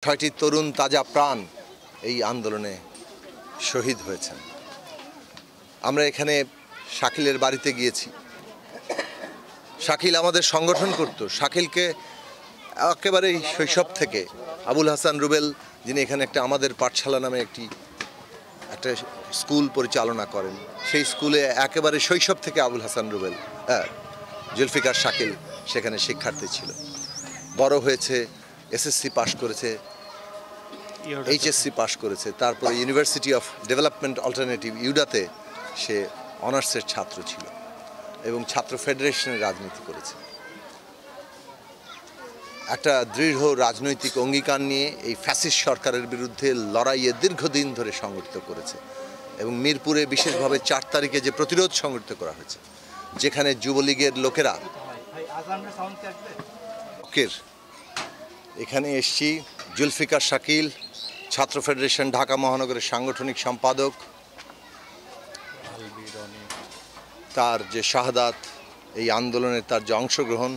ছয়টি তরুণ তাজা প্রাণ এই আন্দোলনে শহীদ হয়েছেন। আমরা এখানে শাকিলের বাড়িতে গিয়েছি। শাকিল আমাদের সংগঠন করত। শাকিলকে একেবারে শৈশব থেকে আবুল হাসান রুবেল, যিনি এখানে আমাদের পাঠশালা নামে একটা স্কুল পরিচালনা করেন, সেই স্কুলে একেবারে শৈশব থেকে আবুল হাসান রুবেল, জুলফিকার শাকিল সেখানে শিক্ষার্থী ছিল। বড় হয়েছে, এসএসসি পাশ করেছে, এইচএসসি পাশ করেছে, তারপরে ইউনিভার্সিটি অফ ডেভেলপমেন্ট অল্টারনেটিভ ইউডাতে সে অনার্সের ছাত্র ছিল এবং ছাত্র ফেডারেশনের রাজনীতি করেছে। একটা দৃঢ় রাজনৈতিক অঙ্গীকার নিয়ে এই ফ্যাসিস্ট সরকারের বিরুদ্ধে লড়াইয়ে দীর্ঘদিন ধরে সংগঠিত করেছে এবং মিরপুরে বিশেষভাবে 4 তারিখে যে প্রতিরোধ সংগঠিত করা হয়েছে, যেখানে যুবলীগের লোকেরা এখানে এসছি। জুলফিকার শাকিল, ছাত্র ফেডারেশন ঢাকা মহানগরের সাংগঠনিক সম্পাদক, তার যে শাহাদাত, এই আন্দোলনে তার যে অংশগ্রহণ,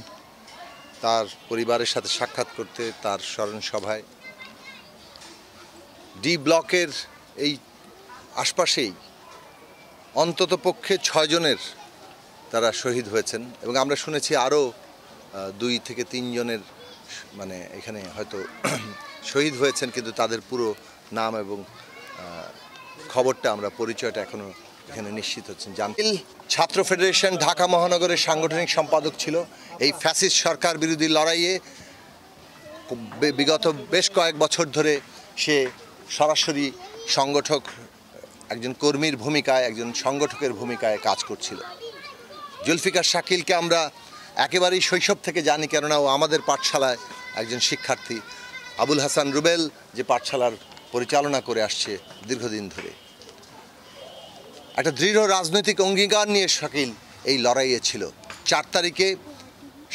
তার পরিবারের সাথে সাক্ষাৎ করতে তার স্মরণ সভায় ডি ব্লকের এই আশপাশেই অন্তত পক্ষে 6 জনের তারা শহীদ হয়েছেন এবং আমরা শুনেছি আরও 2 থেকে 3 জনের এখানে হয়তো শহীদ হয়েছেন, কিন্তু তাদের পুরো নাম এবং খবরটা আমরা পরিচয়টা এখনও এখানে নিশ্চিত হচ্ছেন। জানতিল ছাত্র ফেডারেশন ঢাকা মহানগরের সাংগঠনিক সম্পাদক ছিল। এই ফ্যাসিস্ট সরকার বিরোধী লড়াইয়ে বিগত বেশ কয়েক বছর ধরে সে সরাসরি সংগঠক, একজন কর্মীর ভূমিকায়, একজন সংগঠকের ভূমিকায় কাজ করছিল। জুলফিকার শাকিলকে আমরা একেবারেই শৈশব থেকে জানি, কেননা ও আমাদের পাঠশালায় একজন শিক্ষার্থী। আবুল হাসান রুবেল যে পাঠশালার পরিচালনা করে আসছে দীর্ঘদিন ধরে। একটা দৃঢ় রাজনৈতিক অঙ্গীকার নিয়ে শাকিল এই লড়াইয়ে ছিল। 4 তারিখে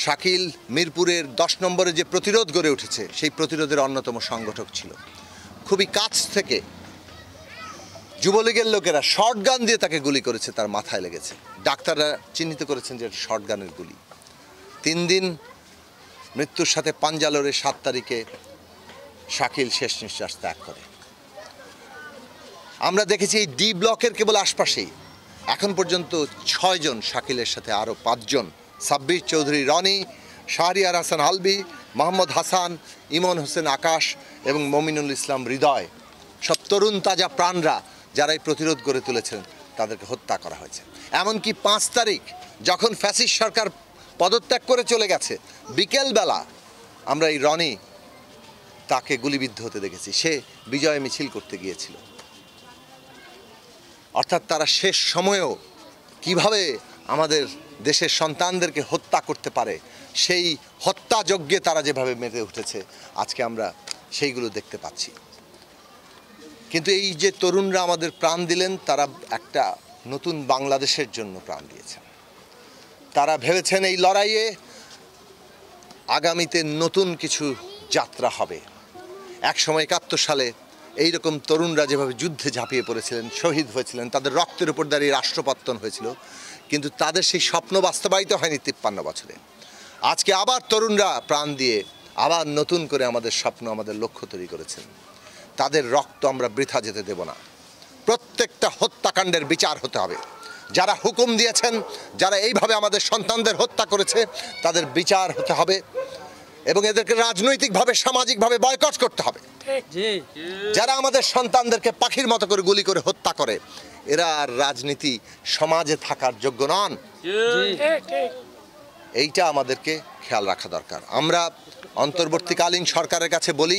শাকিল মিরপুরের 10 নম্বরে যে প্রতিরোধ গড়ে উঠেছে, সেই প্রতিরোধের অন্যতম সংগঠক ছিল। খুবই কাছ থেকে যুবলীগের লোকেরা শর্টগান দিয়ে তাকে গুলি করেছে, তার মাথায় লেগেছে। ডাক্তাররা চিহ্নিত করেছেন যে এটা শর্টগানের গুলি। 3 দিন মৃত্যুর সাথে পাঞ্জা লড়ে 7 তারিখে শাকিল শেষ নিঃশ্বাস ত্যাগ করে। আমরা দেখেছি এই ডি ব্লকের কেবল আশপাশেই এখন পর্যন্ত 6 জন, শাকিলের সাথে আরও 5 জন, সাব্বির চৌধুরী রনি, শাহরিয়ার হাসান আলবি, মোহাম্মদ হাসান, ইমন হোসেন আকাশ এবং মমিনুল ইসলাম হৃদয়, সব তরুণ তাজা প্রাণরা যারা এই প্রতিরোধ গড়ে তুলেছেন, তাদেরকে হত্যা করা হয়েছে। এমনকি 5 তারিখ যখন ফ্যাসিস্ট সরকার পদত্যাগ করে চলে গেছে, বিকেলবেলা আমরা এই রনি তাকে গুলিবিদ্ধ হতে দেখেছি। সে বিজয় মিছিল করতে গিয়েছিল। অর্থাৎ তারা শেষ সময়েও কিভাবে আমাদের দেশের সন্তানদেরকে হত্যা করতে পারে, সেই হত্যাযজ্ঞে তারা যেভাবে মেতে উঠেছে, আজকে আমরা সেইগুলো দেখতে পাচ্ছি। কিন্তু এই যে তরুণরা আমাদের প্রাণ দিলেন, তারা একটা নতুন বাংলাদেশের জন্য প্রাণ দিয়েছেন। তারা ভেবেছেন এই লড়াইয়ে আগামীতে নতুন কিছু যাত্রা হবে। একসময় 71 সালে এইরকম তরুণরা যেভাবে যুদ্ধে ঝাঁপিয়ে পড়েছিলেন, শহীদ হয়েছিলেন, তাদের রক্তের উপর দাঁড়িয়ে রাষ্ট্রপতন হয়েছিল, কিন্তু তাদের সেই স্বপ্ন বাস্তবায়িত হয়নি 53 বছরে। আজকে আবার তরুণরা প্রাণ দিয়ে আবার নতুন করে আমাদের স্বপ্ন, আমাদের লক্ষ্য তৈরি করেছেন। তাদের রক্ত আমরা বৃথা যেতে দেব না। প্রত্যেকটা হত্যাকাণ্ডের বিচার হতে হবে। যারা হুকুম দিয়েছেন, যারা এইভাবে আমাদের সন্তানদের হত্যা করেছে, তাদের বিচার হতে হবে এবং এদেরকে রাজনৈতিকভাবে, সামাজিকভাবে বয়কট করতে হবে। যারা আমাদের সন্তানদেরকে পাখির মতো করে গুলি করে হত্যা করে, এরা আর রাজনীতি সমাজে থাকার যোগ্য নন। এইটা আমাদেরকে খেয়াল রাখা দরকার। আমরা অন্তর্বর্তীকালীন সরকারের কাছে বলি,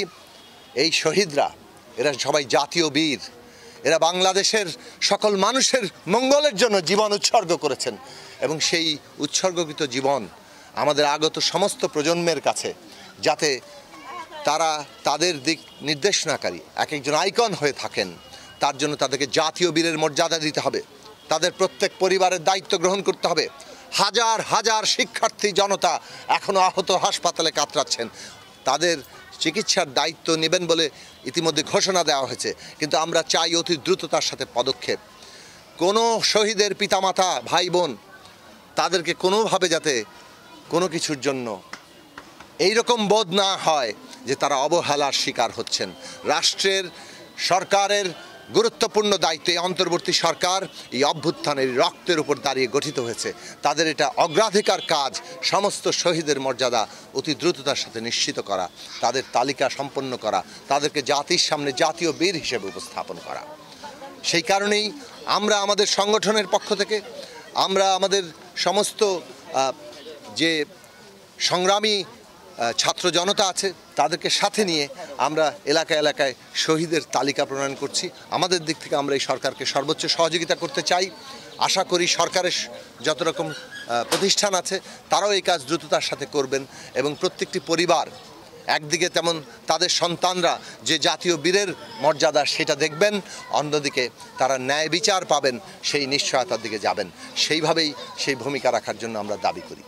এই শহীদরা, এরা সবাই জাতীয় বীর। এরা বাংলাদেশের সকল মানুষের মঙ্গলের জন্য জীবন উৎসর্গ করেছেন এবং সেই উৎসর্গকৃত জীবন আমাদের আগত সমস্ত প্রজন্মের কাছে, যাতে তারা তাদের দিক নির্দেশনাকারী একজন আইকন হয়ে থাকেন, তার জন্য তাদেরকে জাতীয় বীরের মর্যাদা দিতে হবে। তাদের প্রত্যেক পরিবারের দায়িত্ব গ্রহণ করতে হবে। হাজার হাজার শিক্ষার্থী জনতা এখনও আহত হাসপাতালে কাতরাচ্ছেন। তাদের চিকিৎসার দায়িত্ব নেবেন বলে ইতিমধ্যে ঘোষণা দেওয়া হয়েছে, কিন্তু আমরা চাই অতি দ্রুততার সাথে পদক্ষেপ। কোনো শহীদের পিতামাতা, ভাই বোন, তাদেরকে কোনোভাবে যাতে কোনো কিছুর জন্য এইরকম বোধ না হয় যে তারা অবহেলার শিকার হচ্ছেন। রাষ্ট্রের সরকারের গুরুত্বপূর্ণ দায়িত্ব, এই অন্তর্বর্তী সরকার এই অভ্যুত্থানের রক্তের উপর দাঁড়িয়ে গঠিত হয়েছে। তাদের এটা অগ্রাধিকার কাজ সমস্ত শহীদের মর্যাদা অতি দ্রুততার সাথে নিশ্চিত করা, তাদের তালিকা সম্পন্ন করা, তাদেরকে জাতির সামনে জাতীয় বীর হিসেবে উপস্থাপন করা। সেই কারণেই আমরা আমাদের সংগঠনের পক্ষ থেকে, আমরা আমাদের সমস্ত যে সংগ্রামী ছাত্র জনতা আছে তাদেরকে সাথে নিয়ে আমরা এলাকায় এলাকায় শহীদের তালিকা প্রণয়ন করছি। আমাদের দিক থেকে আমরা এই সরকারকে সর্বোচ্চ সহযোগিতা করতে চাই। আশা করি সরকারের যত রকম প্রতিষ্ঠান আছে তারাও এই কাজ দ্রুততার সাথে করবেন এবং প্রত্যেকটি পরিবার একদিকে তেমন তাদের সন্তানরা যে জাতীয় বীরের মর্যাদা সেটা দেখবেন, অন্যদিকে তারা ন্যায় বিচার পাবেন সেই নিশ্চয়তার দিকে যাবেন। সেইভাবেই সেই ভূমিকা রাখার জন্য আমরা দাবি করি।